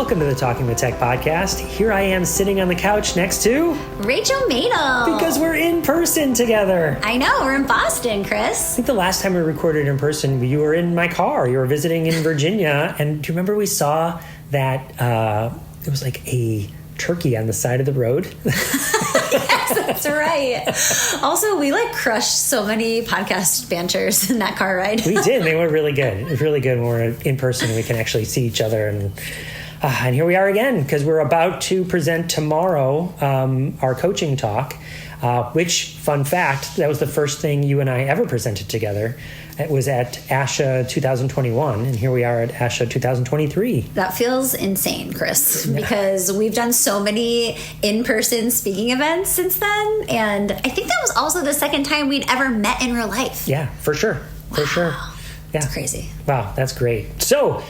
Welcome to the Talking with Tech podcast. Here I am sitting on the couch next to Rachel Madel. Because we're in person together. I know, we're in Boston, I Chris. think the last time we recorded in person, you were in my car. You were visiting in Virginia. And do you remember we saw that it was like a turkey on the side of the road? Yes, that's right. Also, we crushed so many podcast banters in that car ride. We did. They were really good. It was really good when we're in person and we can actually see each other. And here we are again, because we're about to present tomorrow our coaching talk, which, fun fact, that was the first thing you and I ever presented together. It was at ASHA 2021, and here we are at ASHA 2023. That feels insane, Chris, because we've done so many in-person speaking events since then, and I think that was also the second time we'd ever met in real life. Yeah, for sure. For sure. Yeah. That's crazy. Wow, that's great. So,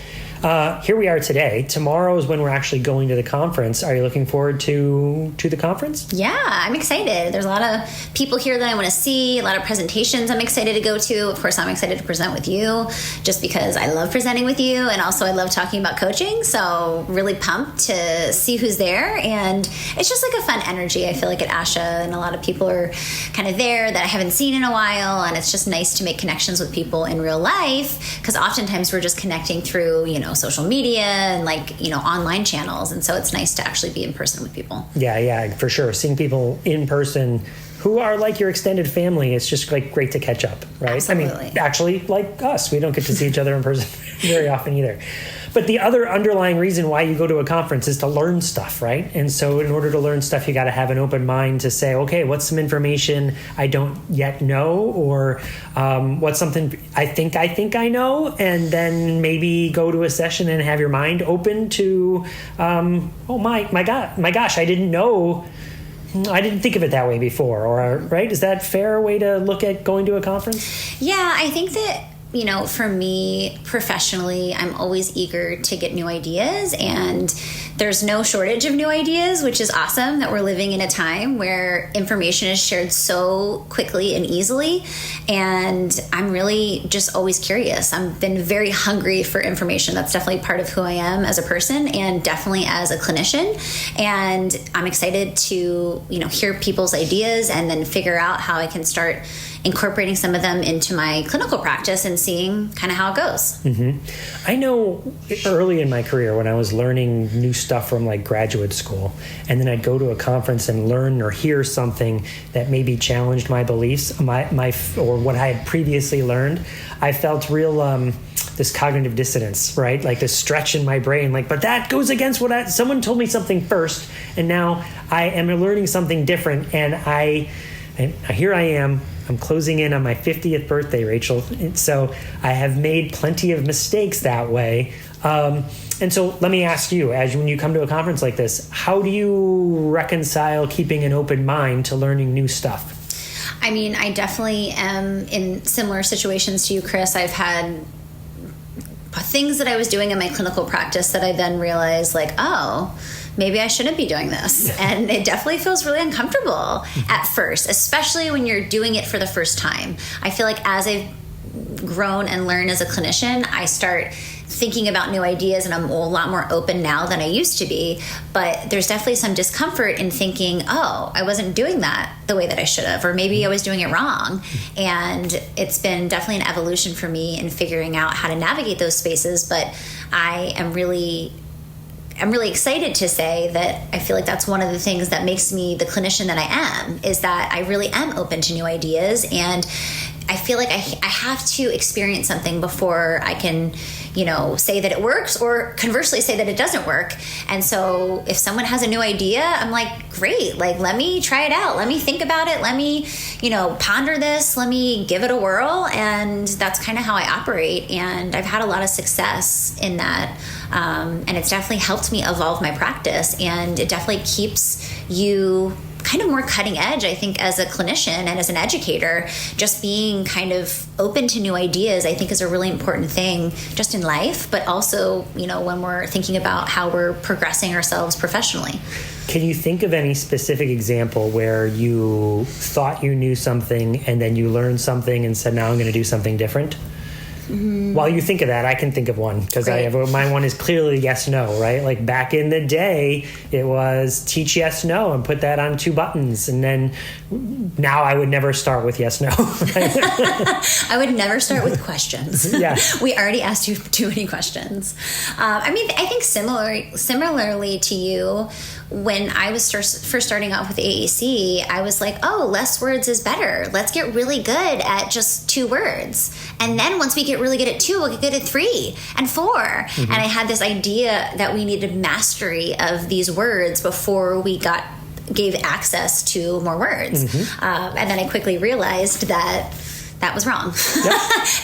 here we are today. Tomorrow is when we're actually going to the conference. Are you looking forward to the conference? Yeah, I'm excited. There's a lot of people here that I want to see, a lot of presentations I'm excited to go to. Of course, I'm excited to present with you just because I love presenting with you, and also I love talking about coaching. So really pumped to see who's there, and it's just like a fun energy. I feel like at ASHA, and a lot of people are kind of there that I haven't seen in a while, and it's just nice to make connections with people in real life, because oftentimes we're just connecting through, social media and online channels, and so it's nice to actually be in person with people. Yeah, for sure. Seeing people in person who are like your extended family, it's just great to catch up, right? Absolutely. I mean, actually, like us, we don't get to see each other in person very often either. But the other underlying reason why you go to a conference is to learn stuff, right? And so in order to learn stuff, you got to have an open mind to say, okay, what's some information I don't yet know, or what's something I think I know, and then maybe go to a session and have your mind open to, my gosh, I didn't know. I didn't think of it that way before, or right? Is that a fair way to look at going to a conference? Yeah, I think that, for me professionally, I'm always eager to get new ideas, and there's no shortage of new ideas, which is awesome that we're living in a time where information is shared so quickly and easily. And I'm really just always curious. I've been very hungry for information. That's definitely part of who I am as a person, and definitely as a clinician. And I'm excited to, hear people's ideas and then figure out how I can start incorporating some of them into my clinical practice and seeing kind of how it goes. Mm-hmm. I know early in my career when I was learning new stuff from graduate school, and then I'd go to a conference and learn or hear something that maybe challenged my beliefs, or what I had previously learned, I felt real this cognitive dissonance, right? Like this stretch in my brain, but that goes against what someone told me something first, and now I am learning something different, and here I am. I'm closing in on my 50th birthday, Rachel. So I have made plenty of mistakes that way. And so let me ask you, when you come to a conference like this, how do you reconcile keeping an open mind to learning new stuff? I mean, I definitely am in similar situations to you, Chris. I've had things that I was doing in my clinical practice that I then realized, maybe I shouldn't be doing this. And it definitely feels really uncomfortable at first, especially when you're doing it for the first time. I feel like as I've grown and learned as a clinician, I start thinking about new ideas, and I'm a lot more open now than I used to be. But there's definitely some discomfort in thinking, I wasn't doing that the way that I should have, or maybe I was doing it wrong. And it's been definitely an evolution for me in figuring out how to navigate those spaces. But I'm really excited to say that I feel like that's one of the things that makes me the clinician that I am, is that I really am open to new ideas, and I feel like I have to experience something before I can, say that it works, or conversely say that it doesn't work. And so if someone has a new idea, I'm like, great, let me try it out. Let me think about it. Let me, ponder this. Let me give it a whirl. And that's kind of how I operate. And I've had a lot of success in that. And it's definitely helped me evolve my practice. And it definitely keeps you kind of more cutting edge, I think, as a clinician and as an educator. Just being kind of open to new ideas, I think, is a really important thing just in life, but also, when we're thinking about how we're progressing ourselves professionally. Can you think of any specific example where you thought you knew something and then you learned something and said, now I'm going to do something different? While you think of that, I can think of one, because my one is clearly yes, no, right? Like back in the day, it was teach yes, no, and put that on 2 buttons. And then now I would never start with yes, no. Right? I would never start with questions. Yeah. We already asked you too many questions. I think similarly to you, when I was first starting out with AAC, I was like, oh, less words is better. Let's get really good at just 2 words. And then once we get really good at 2, we'll get good at 3 and 4. And I had this idea that we needed mastery of these words before we gave access to more words. And then I quickly realized that was wrong. Yep.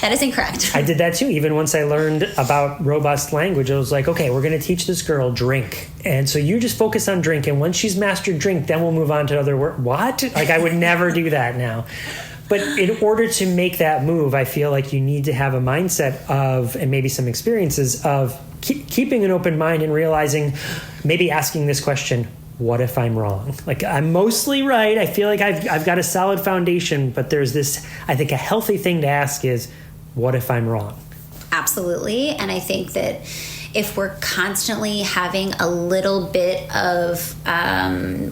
That is incorrect. I did that too. Even once I learned about robust language, I was like, okay, we're going to teach this girl drink. And so you just focus on drink. And once she's mastered drink, then we'll move on to other words. What? Like, I would never do that now. But in order to make that move, I feel like you need to have a mindset of, and maybe some experiences of keeping an open mind and realizing, maybe asking this question, what if I'm wrong? Like, I'm mostly right. I feel like I've got a solid foundation, but there's this, I think a healthy thing to ask is, what if I'm wrong? Absolutely. And I think that if we're constantly having a little bit of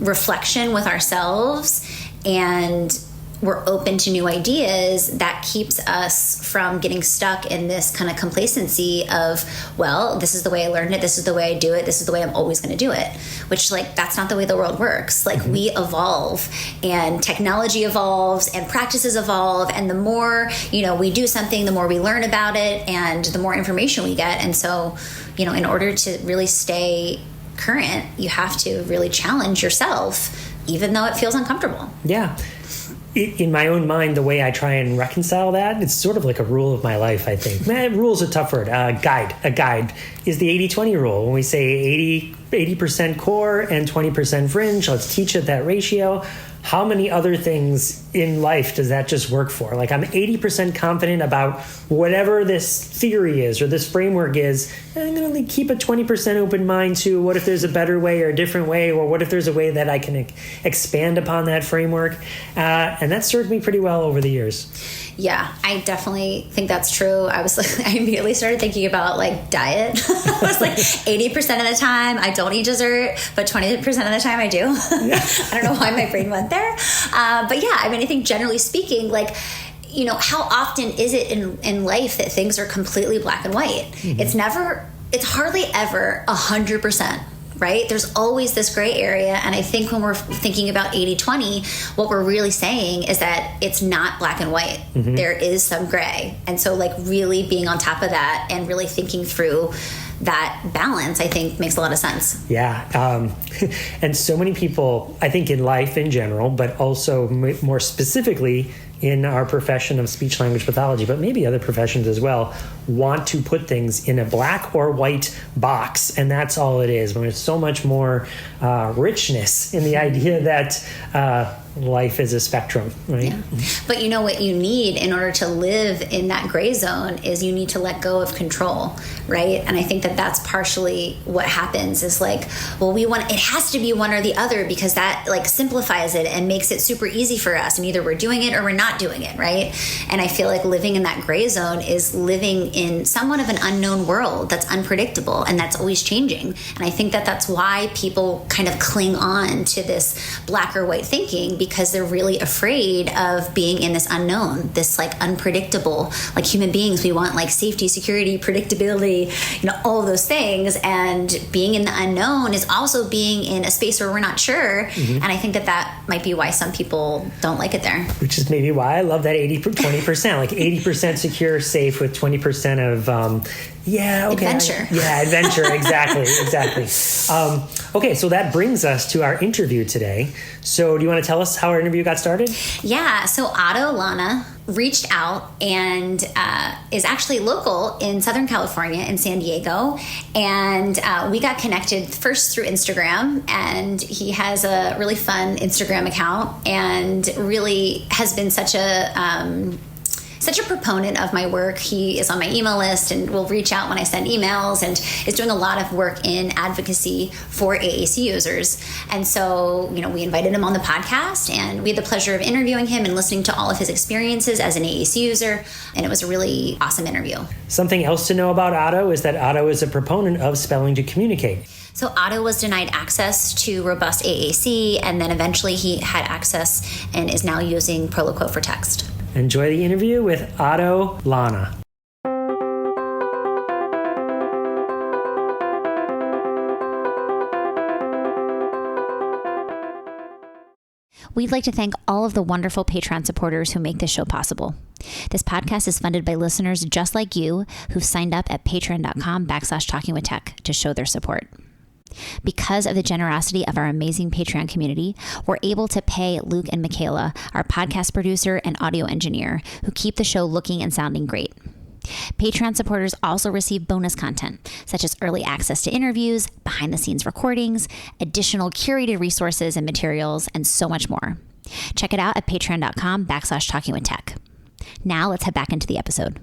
reflection with ourselves and we're open to new ideas, that keeps us from getting stuck in this kind of complacency of, well, this is the way I learned it, this is the way I do it, this is the way I'm always going to do it, which, like, that's not the way the world works. Like, we evolve, and technology evolves, and practices evolve, and the more, we do something, the more we learn about it, and the more information we get. And so, in order to really stay current, you have to really challenge yourself, even though it feels uncomfortable. Yeah. In my own mind, the way I try and reconcile that, it's sort of like a rule of my life, I think. Rule's a tough word. A guide is the 80-20 rule. When we say 80% core and 20% fringe, let's teach it that ratio. How many other things in life does that just work for? Like, I'm 80% confident about whatever this theory is or this framework is. I'm going to keep a 20% open mind to what if there's a better way or a different way, or what if there's a way that I can expand upon that framework. And that served me pretty well over the years. Yeah, I definitely think that's true. I immediately started thinking about, like, diet. I was like, 80% of the time I don't eat dessert, but 20% of the time I do. I don't know why my brain went there. But yeah, I think generally speaking, like, how often is it in life that things are completely black and white? It's hardly ever 100%. Right? There's always this gray area. And I think when we're thinking about 80-20, what we're really saying is that it's not black and white. There is some gray. And so, like, really being on top of that and really thinking through that balance, I think, makes a lot of sense. Yeah. And so many people, I think, in life in general, but also more specifically in our profession of speech language pathology, but maybe other professions as well, want to put things in a black or white box, and that's all it is. When there's so much more richness in the idea that life is a spectrum, right? Yeah. But what you need in order to live in that gray zone is you need to let go of control, right? And I think that that's partially what happens is, like, well, it has to be one or the other because that, like, simplifies it and makes it super easy for us, and either we're doing it or we're not doing it, right? And I feel like living in that gray zone is living in somewhat of an unknown world that's unpredictable and that's always changing. And I think that that's why people kind of cling on to this black or white thinking, because they're really afraid of being in this unknown, this, like, unpredictable. Like, human beings, we want, like, safety, security, predictability, all of those things. And being in the unknown is also being in a space where we're not sure. And I think that might be why some people don't like it there. Which is maybe why I love that 20%, like 80% secure, safe with 20% of adventure. Adventure. Exactly. Okay, so that brings us to our interview today. So do you want to tell us how our interview got started? Yeah, so Otto Lana reached out and is actually local in Southern California, in San Diego. And we got connected first through Instagram, and he has a really fun Instagram account and really has been such such a proponent of my work. He is on my email list and will reach out when I send emails, and is doing a lot of work in advocacy for AAC users. And so, we invited him on the podcast, and we had the pleasure of interviewing him and listening to all of his experiences as an AAC user. And it was a really awesome interview. Something else to know about Otto is that Otto is a proponent of spelling to communicate. So Otto was denied access to robust AAC, and then eventually he had access and is now using Proloquo for text. Enjoy the interview with Otto Lana. We'd like to thank all of the wonderful Patreon supporters who make this show possible. This podcast is funded by listeners just like you who've signed up at patreon.com/talkingwithtech to show their support. Because of the generosity of our amazing Patreon community, we're able to pay Luke and Michaela, our podcast producer and audio engineer, who keep the show looking and sounding great. Patreon supporters also receive bonus content, such as early access to interviews, behind-the-scenes recordings, additional curated resources and materials, and so much more. Check it out at patreon.com/talkingwithtech. Now let's head back into the episode.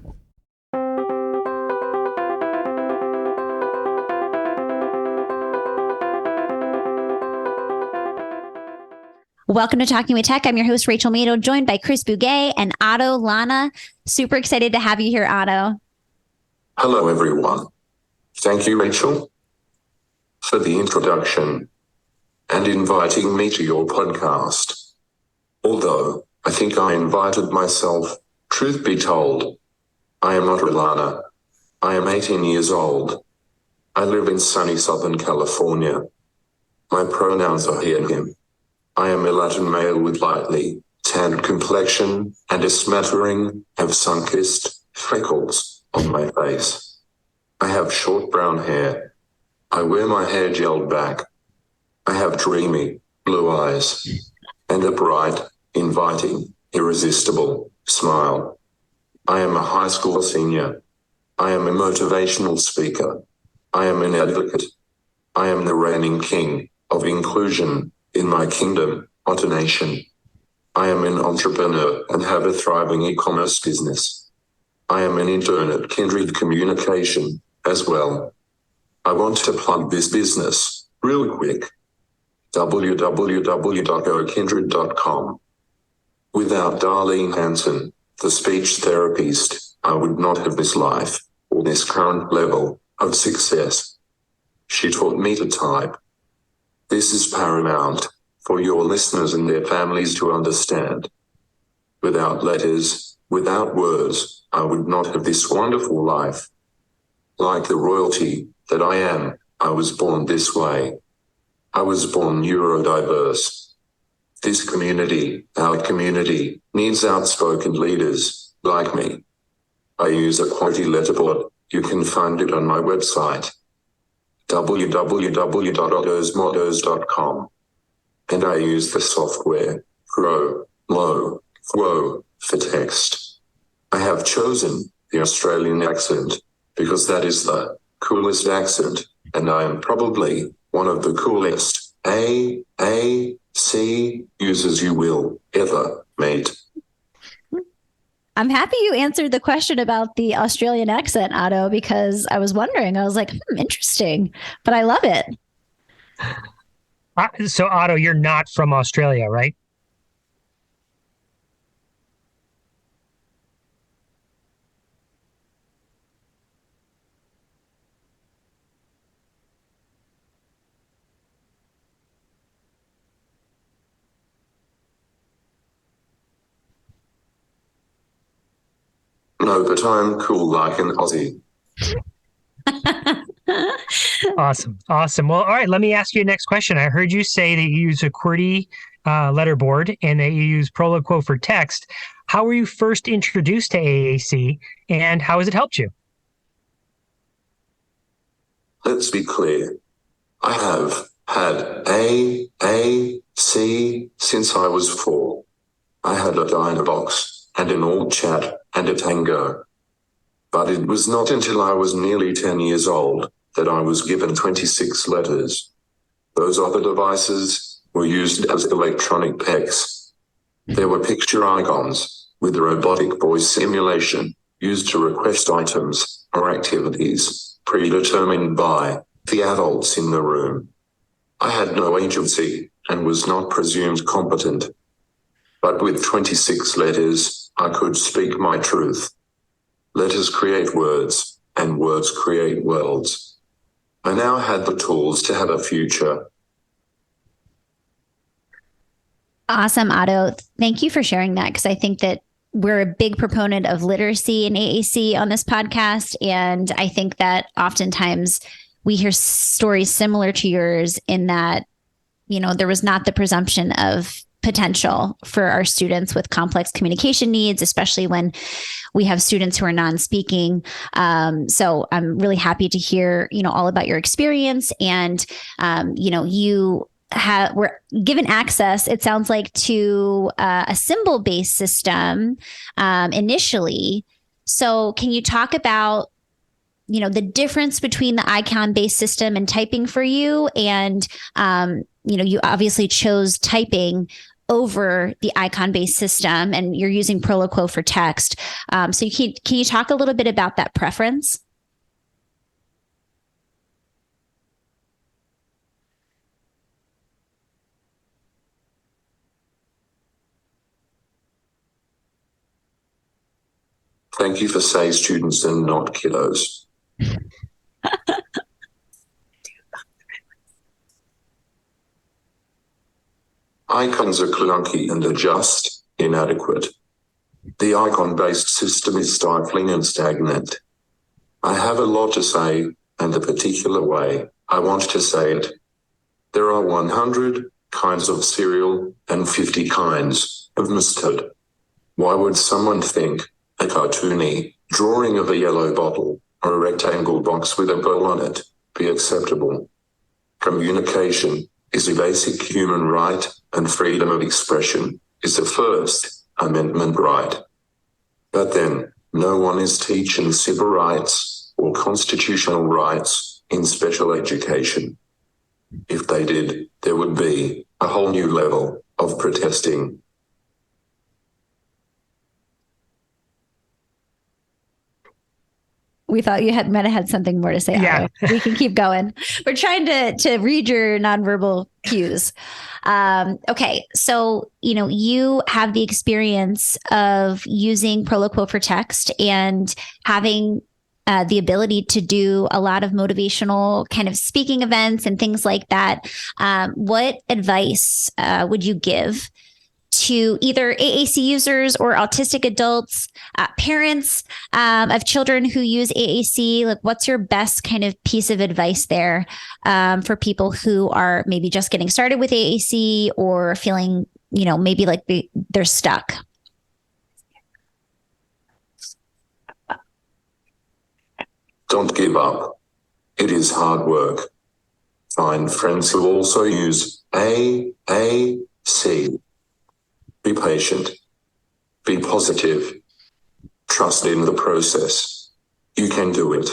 Welcome to Talking with Tech. I'm your host, Rachel Mado, joined by Chris Bugay and Otto Lana. Super excited to have you here, Otto. Hello, everyone. Thank you, Rachel, for the introduction and inviting me to your podcast. Although I think I invited myself, truth be told, I am Otto Lana. I am 18 years old. I live in sunny Southern California. My pronouns are he and him. I am a Latin male with lightly tanned complexion and a smattering of sun-kissed freckles on my face. I have short brown hair. I wear my hair gelled back. I have dreamy blue eyes and a bright, inviting, irresistible smile. I am a high school senior. I am a motivational speaker. I am an advocate. I am the reigning king of inclusion in my kingdom, Otto Nation. I am an entrepreneur and have a thriving e-commerce business. I am an intern at Kindred Communication as well. I want to plug this business real quick. www.gokindred.com. Without Darlene Hanson, the speech therapist, I would not have this life or this current level of success. She taught me to type. This is paramount for your listeners and their families to understand. Without letters, without words, I would not have this wonderful life. Like the royalty that I am, I was born this way. I was born neurodiverse. This community, our community, needs outspoken leaders like me. I use a quality letterboard. You can find it on my website, www.ottosmodos.com. And I use the software Proloquo for text. I have chosen the Australian accent because that is the coolest accent, and I am probably one of the coolest AAC users you will ever meet. I'm happy you answered the question about the Australian accent, Otto, because I was wondering. I was like, interesting, but I love it. So, Otto, you're not from Australia, right? No, but I'm cool like an Aussie. Awesome. Well, all right, let me ask you a next question. I heard you say that you use a QWERTY letterboard and that you use Proloquo for text. How were you first introduced to AAC, and how has it helped you? Let's be clear. I have had AAC since I was 4. I had a Dynabox and an Alt Chat and a Tango. But it was not until I was nearly 10 years old that I was given 26 letters. Those other devices were used as electronic PECs. There were picture icons with robotic voice simulation used to request items or activities predetermined by the adults in the room. I had no agency and was not presumed competent. But with 26 letters, I could speak my truth. Letters create words, and words create worlds. I now had the tools to have a future. Awesome, Otto. Thank you for sharing that, because I think that we're a big proponent of literacy and AAC on this podcast. And I think that oftentimes we hear stories similar to yours in that, you know, there was not the presumption of potential for our students with complex communication needs, especially when we have students who are non-speaking. So I'm really happy to hear, you know, all about your experience. And, you know, you were given access, it sounds like, to a symbol-based system initially. So can you talk about, you know, the difference between the icon-based system and typing for you? And, you know, you obviously chose typing over the icon-based system, and you're using Proloquo for text. So can you talk a little bit about that preference? Thank you for saying students and not kiddos. Icons are clunky and are just inadequate. The icon-based system is stifling and stagnant. I have a lot to say, and the particular way I want to say it. There are 100 kinds of cereal and 50 kinds of mustard. Why would someone think a cartoony drawing of a yellow bottle or a rectangle box with a bow on it be acceptable? Communication is a basic human right, and freedom of expression is a First Amendment right. But then, no one is teaching civil rights or constitutional rights in special education. If they did, there would be a whole new level of protesting. We thought you might have had something more to say. Yeah. We can keep going. We're trying to read your nonverbal cues. Okay. So, you know, you have the experience of using Proloquo for text and having the ability to do a lot of motivational kind of speaking events and things like that. What advice would you give to either AAC users or autistic adults, parents of children who use AAC? Like, what's your best kind of piece of advice there for people who are maybe just getting started with AAC or feeling, you know, maybe like they're stuck? Don't give up. It is hard work. Find friends who also use AAC. Be patient. Be positive. Trust in the process. You can do it.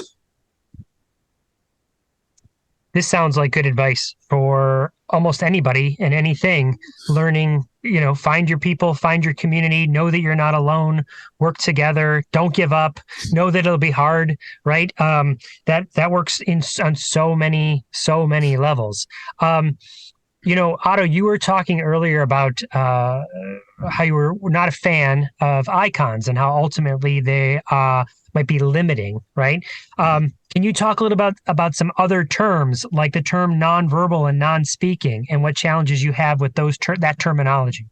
This sounds like good advice for almost anybody and anything. Learning, you know, find your people, find your community, know that you're not alone, work together, don't give up, know that it'll be hard, right? That works on so many levels. You know, Otto, you were talking earlier about how you were not a fan of icons and how ultimately they might be limiting, right? Can you talk a little about some other terms, like the term nonverbal and non-speaking, and what challenges you have with that terminology?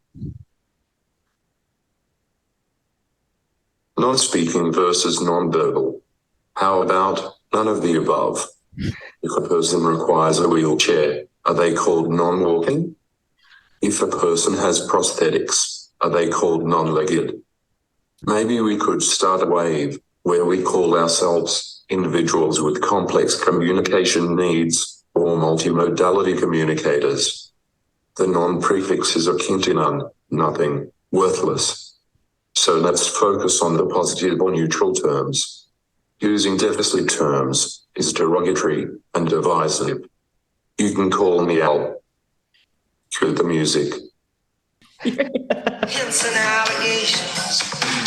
Non-speaking versus nonverbal. How about none of the above? If a person requires a wheelchair, are they called non-walking? If a person has prosthetics, are they called non-legged? Maybe we could start a wave where we call ourselves individuals with complex communication needs or multimodality communicators. The non-prefix is akin to none, nothing, worthless. So let's focus on the positive or neutral terms. Using deficit terms is derogatory and divisive. You can call me Al. Cue the music. Hints and allegations.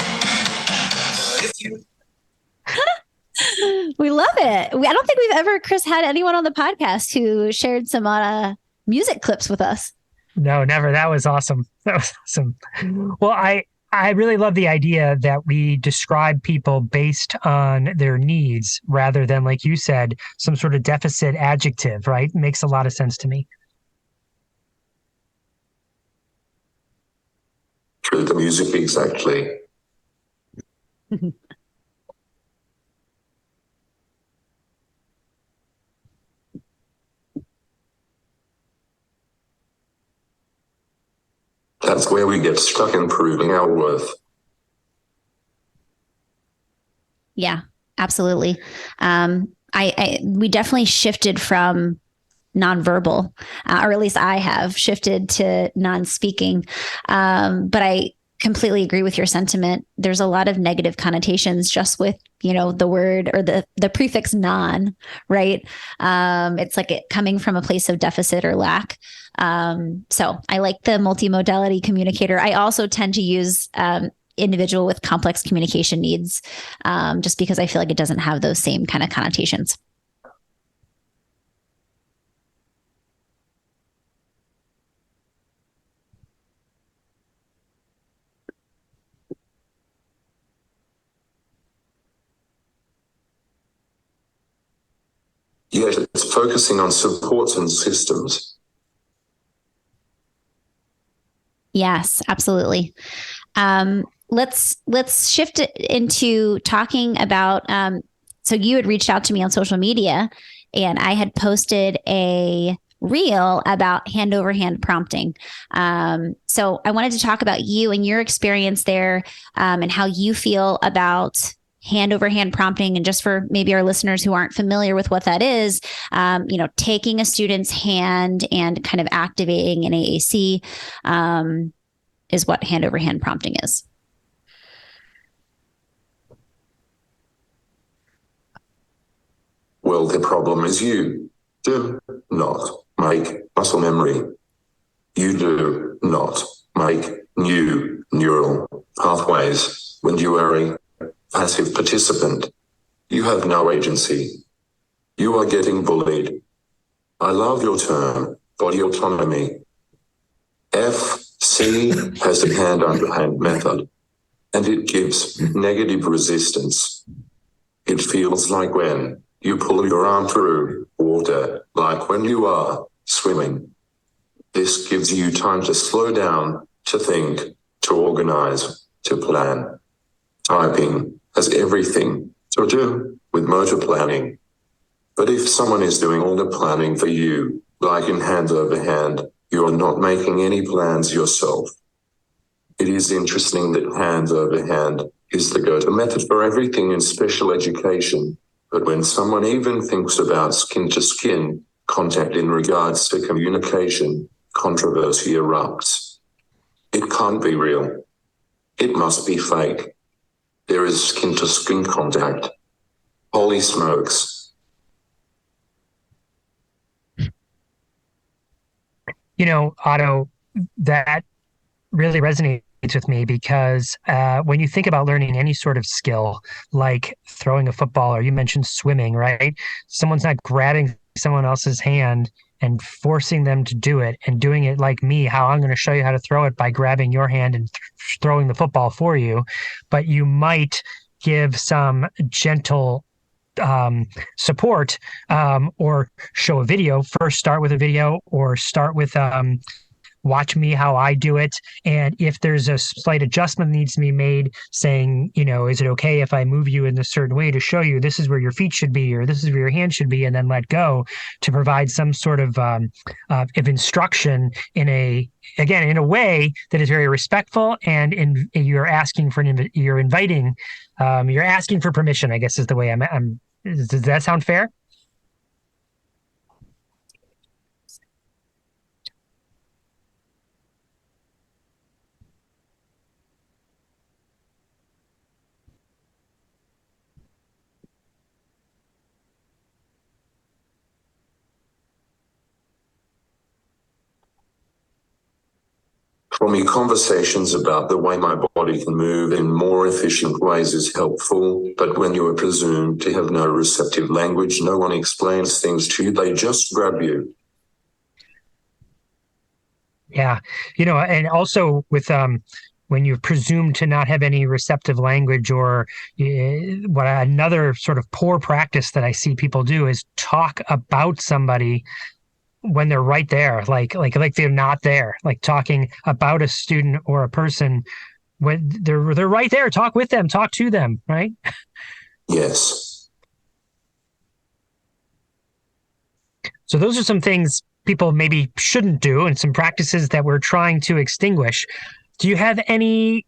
We love it. I don't think we've ever, Chris, had anyone on the podcast who shared some music clips with us. No, never. That was awesome. That was awesome. Well, I really love the idea that we describe people based on their needs rather than, like you said, some sort of deficit adjective, right? Makes a lot of sense to me. Through the music, exactly. That's where we get stuck in proving our worth. Yeah, absolutely. We definitely shifted from nonverbal, or at least I have shifted to non-speaking. But I completely agree with your sentiment. There's a lot of negative connotations just with, the word or the prefix non, right? It's like it coming from a place of deficit or lack. So I like the multimodality communicator. I also tend to use individual with complex communication needs, just because I feel like it doesn't have those same kind of connotations. Yet it's focusing on supports and systems. Yes, absolutely. Let's shift it into talking about. So you had reached out to me on social media, and I had posted a reel about hand over hand prompting. So I wanted to talk about you and your experience there, and how you feel about hand over hand prompting, and just for maybe our listeners who aren't familiar with what that is, taking a student's hand and kind of activating an AAC, is what hand over hand prompting is. Well, the problem is you do not make muscle memory. You do not make new neural pathways when you are a passive participant. You have no agency. You are getting bullied. I love your term, body autonomy. FC has a hand-under-hand method, and it gives negative resistance. It feels like when you pull your arm through water, like when you are swimming. This gives you time to slow down, to think, to organize, to plan. Typing has everything to do with motor planning. But if someone is doing all the planning for you, like in hand over hand, you're not making any plans yourself. It is interesting that hand over hand is the go-to method for everything in special education. But when someone even thinks about skin-to-skin contact in regards to communication, controversy erupts. It can't be real. It must be fake. There is skin-to-skin contact. Holy smokes. Otto, that really resonates with me because when you think about learning any sort of skill, like throwing a football, or you mentioned swimming, right? Someone's not grabbing someone else's hand and forcing them to do it and doing it like me, how I'm going to show you how to throw it by grabbing your hand and throwing the football for you. But you might give some gentle support, or show a video. First, start with a video, or start with watch me how I do it. And if there's a slight adjustment that needs to be made, saying, is it okay if I move you in a certain way to show you this is where your feet should be, or this is where your hand should be, and then let go, to provide some sort of instruction in a way that is very respectful, and you're asking for you're inviting, you're asking for permission, I guess is the way does that sound fair? From your conversations about the way my body can move in more efficient ways is helpful, but when you are presumed to have no receptive language, no one explains things to you, they just grab you. Yeah. And also with when you're presumed to not have any receptive language, or what another sort of poor practice that I see people do is talk about somebody when they're right there, like they're not there, like talking about a student or a person when they're right there. Talk with them, talk to them, right? Yes. So those are some things people maybe shouldn't do, and some practices that we're trying to extinguish. Do you have any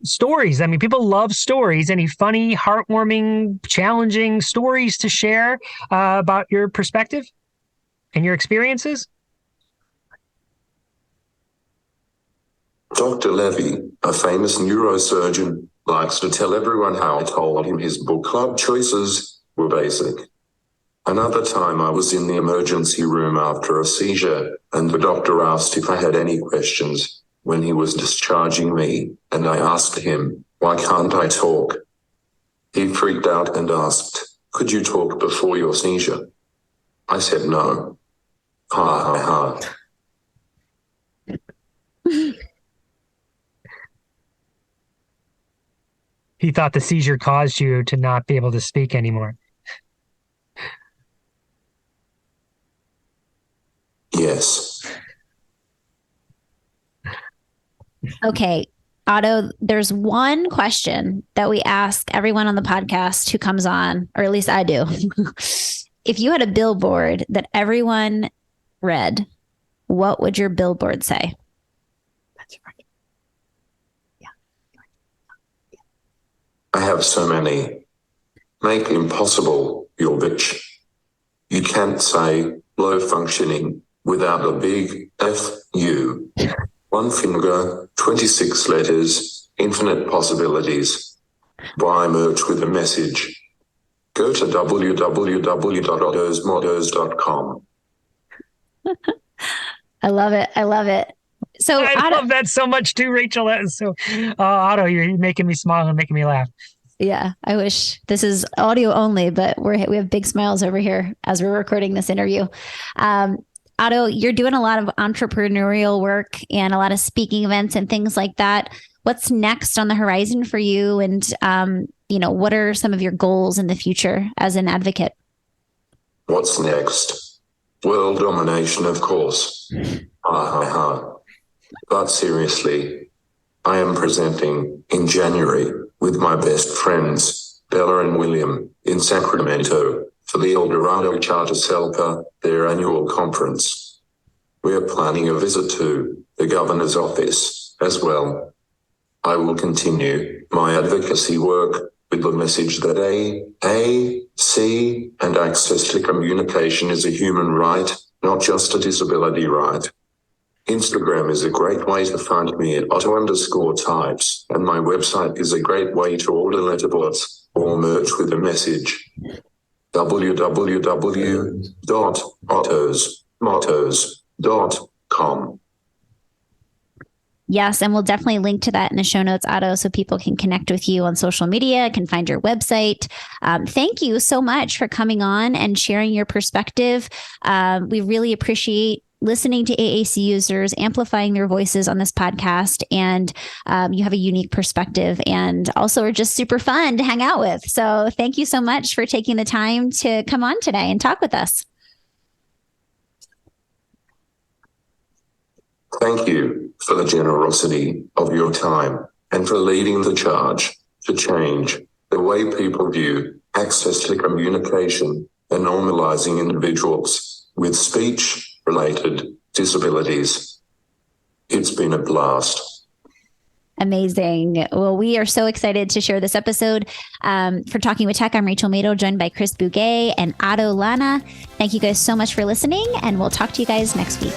stories? I mean, people love stories. Any funny, heartwarming, challenging stories to share about your perspective and your experiences? Dr. Levy, a famous neurosurgeon, likes to tell everyone how I told him his book club choices were basic. Another time I was in the emergency room after a seizure, and the doctor asked if I had any questions when he was discharging me, and I asked him, "Why can't I talk?" He freaked out and asked, "Could you talk before your seizure?" I said no. Ha ha ha. He thought the seizure caused you to not be able to speak anymore. Yes. Okay, Otto, there's one question that we ask everyone on the podcast who comes on, or at least I do. If you had a billboard that everyone read, what would your billboard say? That's right. Yeah. I have so many. Make impossible your bitch. You can't say low functioning without a big F-U. One finger, 26 letters, infinite possibilities. Buy merch with a message. Go to www.ottosmottos.com. I love it. I love it. So I love that so much too, Rachel. That is so, Otto, you're making me smile and making me laugh. Yeah, I wish this is audio only, but we have big smiles over here as we're recording this interview. Otto, you're doing a lot of entrepreneurial work and a lot of speaking events and things like that. What's next on the horizon for you? And, what are some of your goals in the future as an advocate? What's next? World domination, of course. But seriously, I am presenting in January with my best friends, Bella and William, in Sacramento for the El Dorado Charter Selpa, their annual conference. We are planning a visit to the governor's office as well. I will continue my advocacy work with the message that AAC and access to communication is a human right, not just a disability right. Instagram is a great way to find me at Otto_types, and my website is a great way to order letterbox or merch with a message. www.ottosmottos.com. Yes, and we'll definitely link to that in the show notes, Otto, so people can connect with you on social media, can find your website. Thank you so much for coming on and sharing your perspective. We really appreciate listening to AAC users, amplifying their voices on this podcast, and you have a unique perspective and also are just super fun to hang out with. So thank you so much for taking the time to come on today and talk with us. Thank you for the generosity of your time and for leading the charge to change the way people view access to communication and normalizing individuals with speech-related disabilities. It's been a blast. Amazing. Well, we are so excited to share this episode. For Talking with Tech, I'm Rachel Madel, joined by Chris Bouguet and Otto Lana. Thank you guys so much for listening, and we'll talk to you guys next week.